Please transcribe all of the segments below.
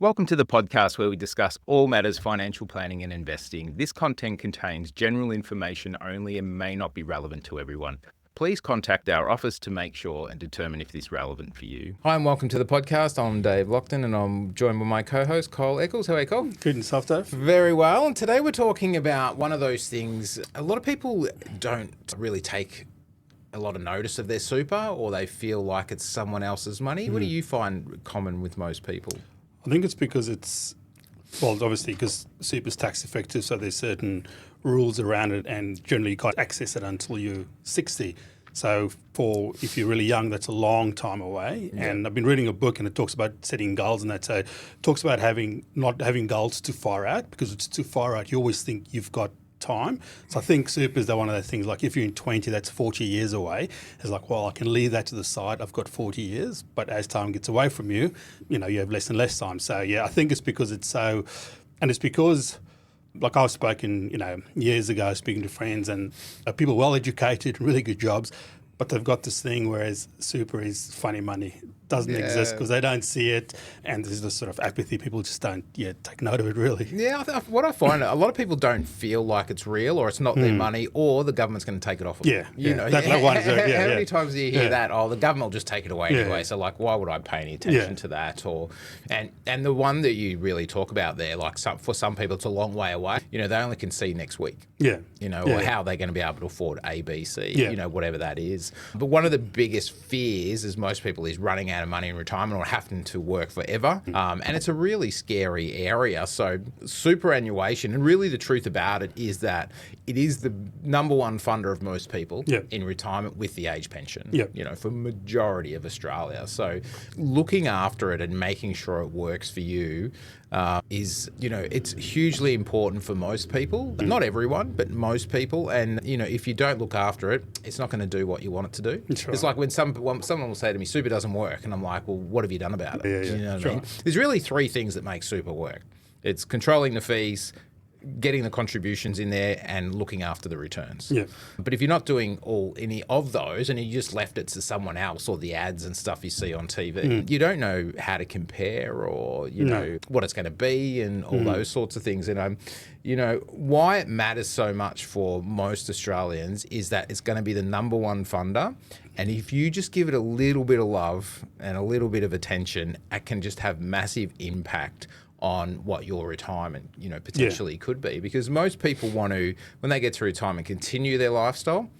Welcome to the podcast where we discuss all matters financial planning and investing. This content contains general information only and may not be relevant to everyone. Please contact our office to make sure and determine if this is relevant for you. Hi and welcome to the podcast. I'm Dave Lockton and I'm joined by my co-host Cole Eccles. How are you, Cole? Good and soft, Dave. Very well. And today we're talking about one of those things. A lot of people don't really take a lot of notice of their super, or they feel like it's someone else's money. What do you find common with most people? I think it's because obviously because super's tax effective, so there's certain rules around it, and generally you can't access it until you're 60. So if you're really young, that's a long time away. Yeah. And I've been reading a book and it talks about setting goals, and that so it talks about not having goals too far out, because if it's too far out, you always think you've got time. So I think super is one of those things, like if you're in 20, that's 40 years away. It's like, well, I can leave that to the side. I've got 40 years. But as time gets away from you, you have less and less time. So yeah, I think it's because it's so, and it's because, like I've spoken, years ago, speaking to friends, and people well educated, really good jobs, but they've got this thing whereas super is funny money. Doesn't exist because they don't see it, and there's this sort of apathy. People just don't take note of it, really. Yeah, what I find, a lot of people don't feel like it's real, or it's not their money, or the government's going to take it off of them. How many times do you hear that? Oh, the government will just take it away anyway. So like, why would I pay any attention to that? Or and the one that you really talk about there, like for some people, it's a long way away. They only can see next week. Or how they're going to be able to afford A, B, C. Whatever that is. But one of the biggest fears, as most people, is running out of money in retirement or having to work forever. And it's a really scary area. So superannuation, and really the truth about it is that it is the number one funder of most people in retirement with the age pension, for majority of Australia. So looking after it and making sure it works for you is, it's hugely important for most people. Not everyone, but most people. And, if you don't look after it, it's not going to do what you want it to do. Right. It's like when someone will say to me, super doesn't work. And I'm like, well, what have you done about it? You know what I mean? There's really three things that make super work. It's controlling the fees, getting the contributions in there, and looking after the returns. But if you're not doing any of those, and you just left it to someone else, or the ads and stuff you see on TV, you don't know how to compare, or know what it's going to be, and all those sorts of things. And why it matters so much for most Australians is that it's going to be the number one funder. And if you just give it a little bit of love and a little bit of attention, it can just have massive impact on what your retirement, potentially could be. Because most people want to, when they get to retirement, continue their lifestyle,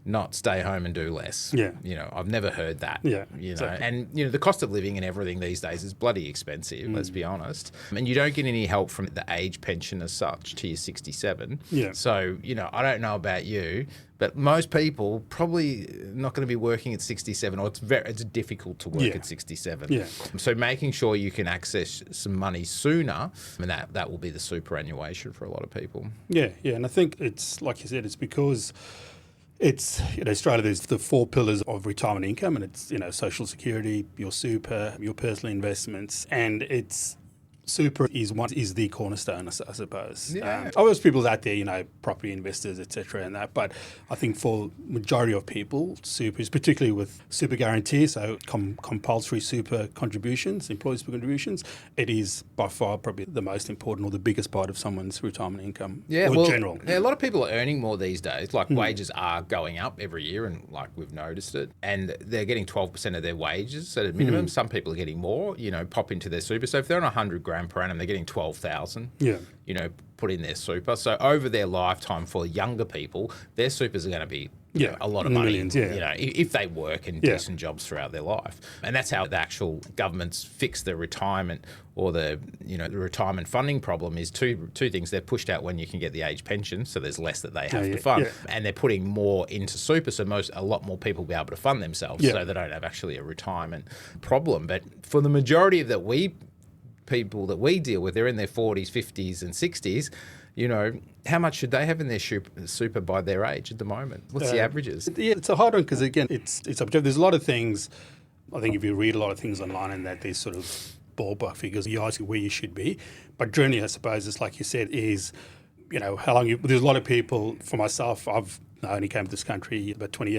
not stay home and do less. I've never heard that. Exactly. And the cost of living and everything these days is bloody expensive, let's be honest. And you don't get any help from the age pension as such till you're 67. So, I don't know about you, but most people probably not going to be working at 67, or it's difficult to work at 67. So making sure you can access some money sooner, and that will be the superannuation for a lot of people. And I think it's, like you said, it's because it's, Australia, there's the four pillars of retirement income, and it's, social security, your super, your personal investments, and it's super is the cornerstone, I suppose. Obviously, people out there, property investors, etc., and that. But I think for majority of people, super is, particularly with super guarantee, so compulsory super contributions, employee super contributions, it is by far probably the most important or the biggest part of someone's retirement income. General. A lot of people are earning more these days. Like wages are going up every year, and like we've noticed it, and they're getting 12% of their wages at a minimum. Some people are getting more. Pop into their super. So if they're on 100 grand per annum, they're getting 12,000. Put in their super. So over their lifetime, for younger people, their supers are going to be a lot of money. Millions, if they work in decent jobs throughout their life. And that's how the actual governments fix the retirement, or the retirement funding problem is two things. They're pushed out when you can get the age pension, so there's less that they have to fund, and they're putting more into super, so a lot more people will be able to fund themselves, so they don't have actually a retirement problem. But for the majority of people that we deal with, they're in their 40s, 50s and 60s, how much should they have in their super by their age at the moment? What's the averages? It's a hard one, because again, it's objective. There's a lot of things, I think if you read a lot of things online, and that there's sort of ballpark figures, you ask where you should be. But generally, I suppose, it's like you said, is, how long there's a lot of people, for myself, I only came to this country about 20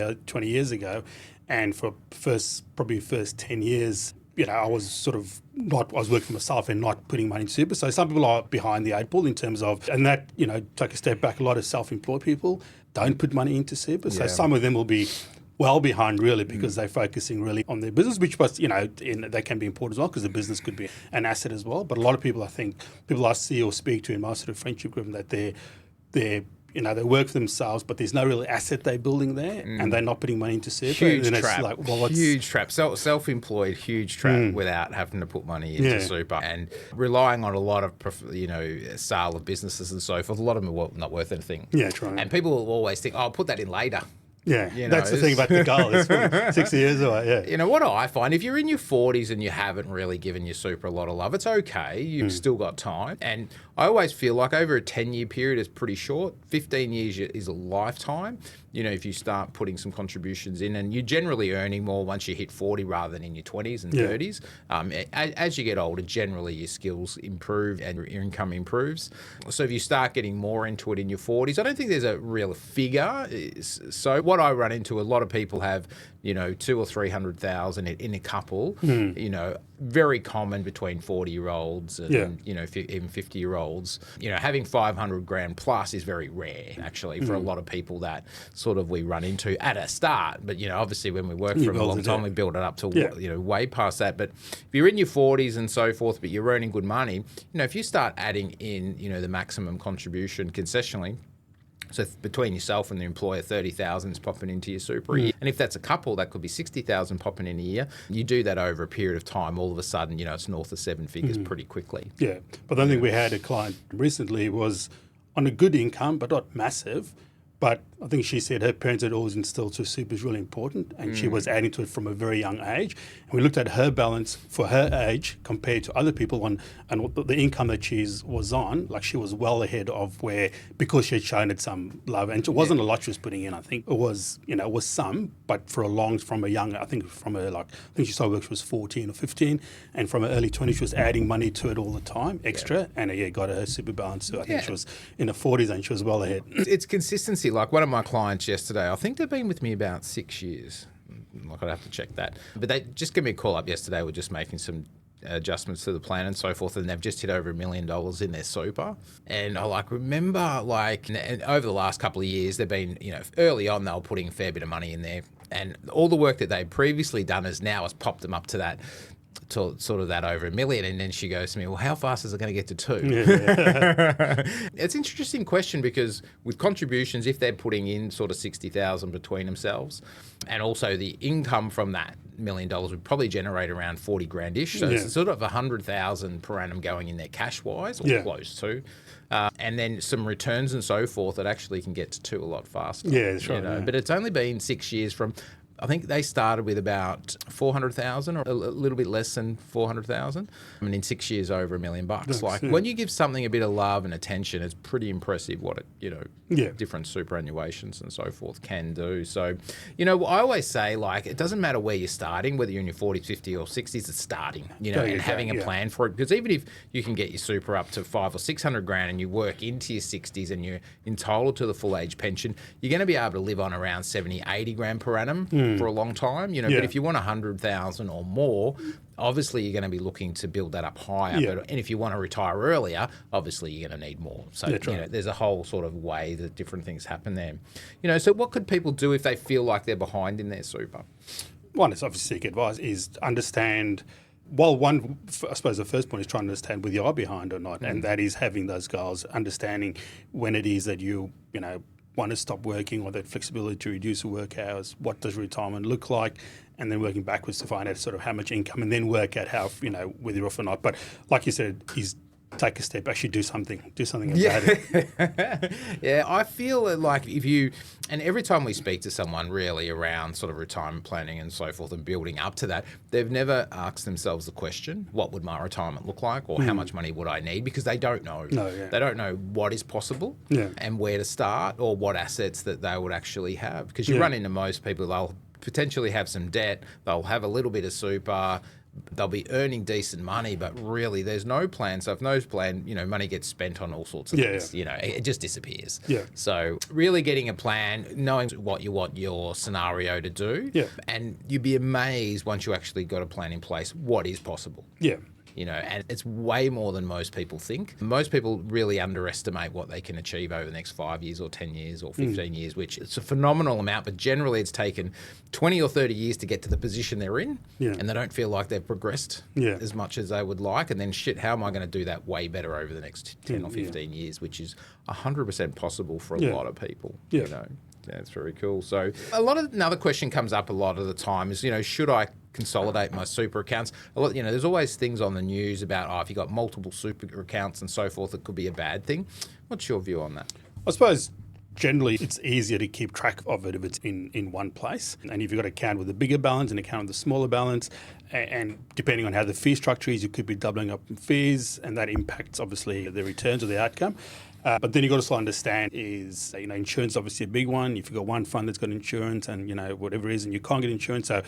years ago, and for first 10 years, I was I was working for myself and not putting money into super. So some people are behind the eight ball in terms of, and that, take a step back, a lot of self-employed people don't put money into super. So some of them will be well behind really because they're focusing really on their business, which was, that can be important as well because the business could be an asset as well. But a lot of people, I think, people I see or speak to in my sort of friendship group, that they work for themselves, but there's no real asset they're building there, and they're not putting money into super. Huge and trap. It's like, well, huge trap. Self-employed, huge trap without having to put money into super and relying on a lot of, sale of businesses and so forth. A lot of them are not worth anything. Yeah, true. And people will always think, I'll put that in later. Yeah, that's the thing about the goal. It's 60 years away, yeah. What I find, if you're in your 40s and you haven't really given your super a lot of love, it's okay. You've still got time. And I always feel like over a 10-year period is pretty short. 15 years is a lifetime. If you start putting some contributions in, and you're generally earning more once you hit 40 rather than in your 20s and 30s. As you get older, generally your skills improve and your income improves. So if you start getting more into it in your 40s, I don't think there's a real figure. So what I run into, a lot of people have, 200,000 or 300,000 in a couple, very common between 40-year-olds and, even 50-year-olds. Having 500 grand plus is very rare, actually, for a lot of people that sort of we run into at a start. But, obviously when we work for a long time, we build it up to, way past that. But if you're in your 40s and so forth, but you're earning good money, if you start adding in, the maximum contribution concessionally, so between yourself and the employer, 30,000 is popping into your super a year. And if that's a couple, that could be 60,000 popping in a year. You do that over a period of time, all of a sudden, it's north of seven figures pretty quickly. Yeah, but I think we had a client recently was on a good income, but not massive. But I think she said her parents had always instilled her super is really important, and she was adding to it from a very young age. And we looked at her balance for her age compared to other people and the income that she was on. Like, she was well ahead of where, because she had shown it some love, and it wasn't a lot she was putting in. I think it was, it was some, but from a young, I think she started work, she was 14 or 15, and from her early 20s she was adding money to it all the time, extra, and got her super balance. So I think she was in her 40s and she was well ahead. It's consistency. Like one of my clients yesterday, I think they've been with me about 6 years. Like, I'd have to check that. But they just gave me a call up yesterday. We're just making some adjustments to the plan and so forth, and they've just hit over $1 million in their super. And I remember and over the last couple of years, they've been, early on they were putting a fair bit of money in there, and all the work that they'd previously done has popped them up to that, to sort of that over $1 million. And then she goes to me, well, how fast is it going to get to 2? It's an interesting question, because with contributions, if they're putting in sort of 60,000 between themselves, and also the income from that $1 million would probably generate around 40 grand-ish. So it's sort of 100,000 per annum going in there cash-wise, or close to. And then some returns and so forth that actually can get to 2 a lot faster. Yeah, that's right. But it's only been 6 years from, I think they started with about 400,000 or a little bit less than 400,000. And in 6 years, over $1 million. When you give something a bit of love and attention, it's pretty impressive what it, different superannuations and so forth can do. So, I always say, it doesn't matter where you're starting, whether you're in your 40s, 50s or 60s, it's starting, and having a plan for it. Because even if you can get your super up to 500 or 600 grand and you work into your 60s and you're entitled to the full age pension, you're going to be able to live on around 70, 80 grand per annum for a long time, but if you want 100,000 or more, obviously you're going to be looking to build that up higher. And if you want to retire earlier, obviously you're going to need more. So, there's a whole sort of way that different things happen there. So what could people do if they feel like they're behind in their super? One is obviously seek advice, is understand. Well, I suppose the first point is trying to understand whether you are behind or not, and that is having those goals, understanding when it is that you want to stop working, or that flexibility to reduce the work hours, what does retirement look like, and then working backwards to find out sort of how much income, and then work out how, whether you're off or not. But like you said, take a step, actually do something about it. Yeah, I feel like if you, and every time we speak to someone really around sort of retirement planning and so forth and building up to that, they've never asked themselves the question, what would my retirement look like, or how much money would I need? Because they don't know. They don't know what is possible and where to start, or what assets that they would actually have. Because you run into most people, they'll potentially have some debt, they'll have a little bit of super, they'll be earning decent money, but really there's no plan. So if no plan, money gets spent on all sorts of things. It just disappears. Yeah. So really getting a plan, knowing what you want your scenario to do, and you'd be amazed once you actually got a plan in place what is possible. Yeah. And it's way more than most people think. Most people really underestimate what they can achieve over the next 5 years or 10 years or 15 years, which it's a phenomenal amount, but generally it's taken 20 or 30 years to get to the position they're in, and they don't feel like they've progressed as much as they would like. And then, how am I going to do that way better over the next 10 or 15 years, which is 100% possible for a lot of people, Yeah, it's very cool. So another question comes up a lot of the time is, should I consolidate my super accounts? There's always things on the news about, if you've got multiple super accounts and so forth, it could be a bad thing. What's your view on that? I suppose generally it's easier to keep track of it if it's in one place. And if you've got an account with a bigger balance and an account with a smaller balance, and depending on how the fee structure is, you could be doubling up in fees, and that impacts obviously the returns or the outcome. But then you've got to understand is, insurance is obviously a big one. If you've got one fund that's got insurance and, whatever it is, and you can't get insurance. So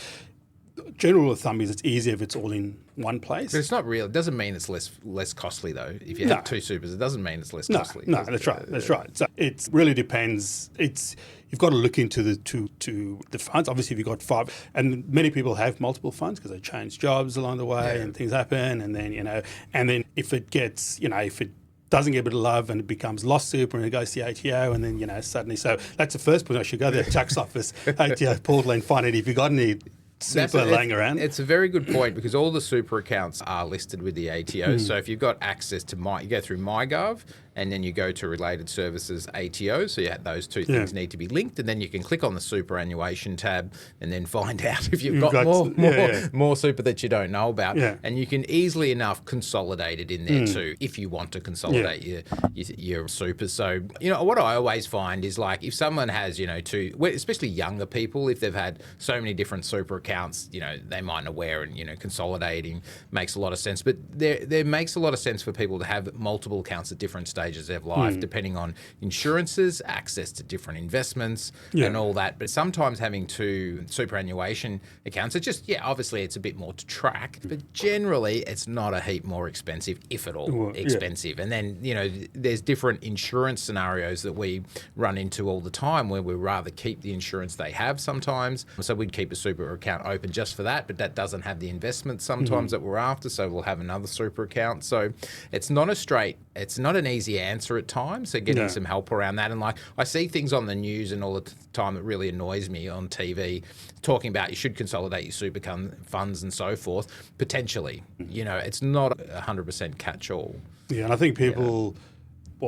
general rule of thumb is it's easier if it's all in one place. But it's not real. It doesn't mean it's less costly, though. If you have two supers, it doesn't mean it's less costly. No, that's right. That's right. So it really depends. You've got to look into the funds. Obviously, if you've got five, and many people have multiple funds because they change jobs along the way and things happen. And then, if it gets, if it doesn't get a bit of love and it becomes lost super and it goes to the ATO and then, suddenly. So that's the first point. I should go to the tax office, ATO portal and find out if you've got any super laying around. It's a very good point because all the super accounts are listed with the ATO. So if you've got access to you go through MyGov and then you go to Related Services ATO. So those two things need to be linked, and then you can click on the superannuation tab and then find out if you've got more super that you don't know about. Yeah. And you can easily enough consolidate it in there too if you want to consolidate your super. So what I always find is like if someone has especially younger people, if they've had so many different super accounts, they might not aware and consolidating makes a lot of sense. But there makes a lot of sense for people to have multiple accounts at different stages of their life, depending on insurances, access to different investments, and all that. But sometimes having two superannuation accounts, it's just obviously it's a bit more to track, but generally it's not a heap more expensive, if at all expensive. And then there's different insurance scenarios that we run into all the time where we rather keep the insurance they have sometimes. So we'd keep a super account open just for that, but that doesn't have the investment sometimes that we're after, so we'll have another super account. So it's not an easy answer at times, so getting some help around that. And I see things on the news and all the time that really annoys me on TV talking about you should consolidate your super funds and so forth. Potentially, it's not 100% catch-all. Yeah, and I think people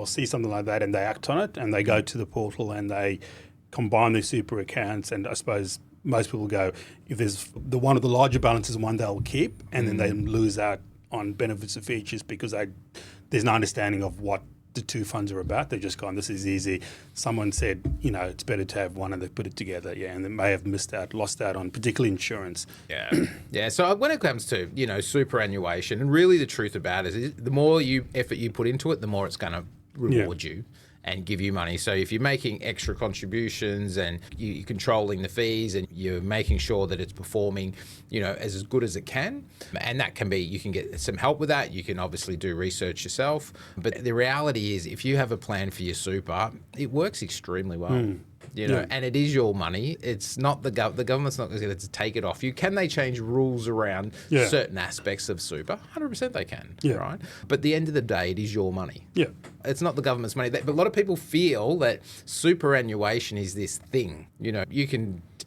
see something like that and they act on it and they go to the portal and they combine their super accounts, and I suppose most people go, if there's one of the larger balances, one they'll keep, and then they lose out on benefits and features because there's no understanding of what the two funds are about. They're just gone, this is easy. Someone said, it's better to have one, and they put it together. And they may have lost out on particularly insurance. Yeah. So when it comes to, superannuation, and really the truth about it is the more effort you put into it, the more it's going to reward you and give you money. So if you're making extra contributions and you're controlling the fees and you're making sure that it's performing, as good as it can, and that can be, you can get some help with that. You can obviously do research yourself. But the reality is if you have a plan for your super, it works extremely well. And it is your money. It's not the government's not going to take it off you. Can they change rules around certain aspects of super? 100% they can, right? But at the end of the day, it is your money. Yeah. It's not the government's money. But a lot of people feel that superannuation is this thing.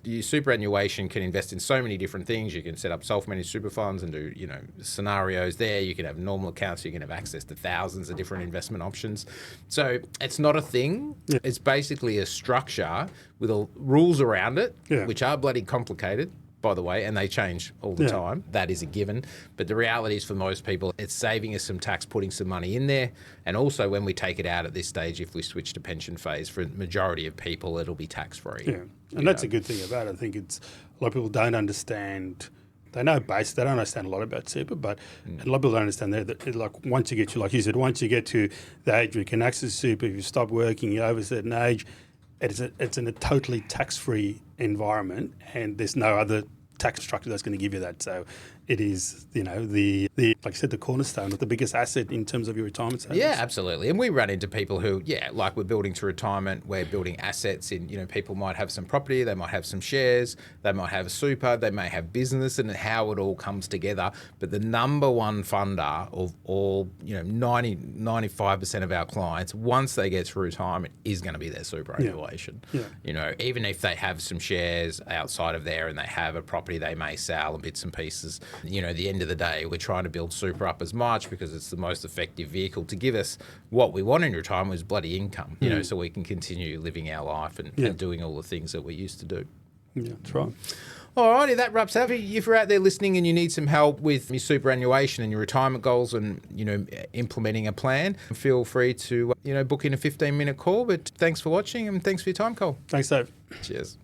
Your superannuation can invest in so many different things. You can set up self-managed super funds and do, scenarios there. You can have normal accounts. You can have access to thousands of different investment options. So it's not a thing. Yeah. It's basically a structure with rules around it, which are bloody complicated, by the way, and they change all the time. That is a given. But the reality is for most people, it's saving us some tax, putting some money in there. And also when we take it out at this stage, if we switch to pension phase, for the majority of people, it'll be tax-free. Yeah, and that's a good thing about it. I think a lot of people don't understand. They know they don't understand a lot about super, but a lot of people don't understand that once you get to, like you said, once you get to the age where you can access super, if you stop working, you're over a certain age, it's in a totally tax-free environment, and there's no other tax structure that's going to give you that. So it is, the like I said, the cornerstone, the biggest asset in terms of your retirement savings. Yeah, absolutely. And we run into people who, like we're building to retirement, we're building assets in, people might have some property, they might have some shares, they might have a super, they may have business, and how it all comes together. But the number one funder of all, 95% of our clients, once they get to retirement, is going to be their superannuation. Yeah. Even if they have some shares outside of there and they have a property they may sell and bits and pieces, at the end of the day, we're trying to build super up as much because it's the most effective vehicle to give us what we want in retirement is bloody income, so we can continue living our life and doing all the things that we used to do. Yeah, that's right. Alrighty, that wraps up. If you're out there listening and you need some help with your superannuation and your retirement goals and, implementing a plan, feel free to, book in a 15-minute call. But thanks for watching and thanks for your time, Cole. Thanks, Dave. Cheers.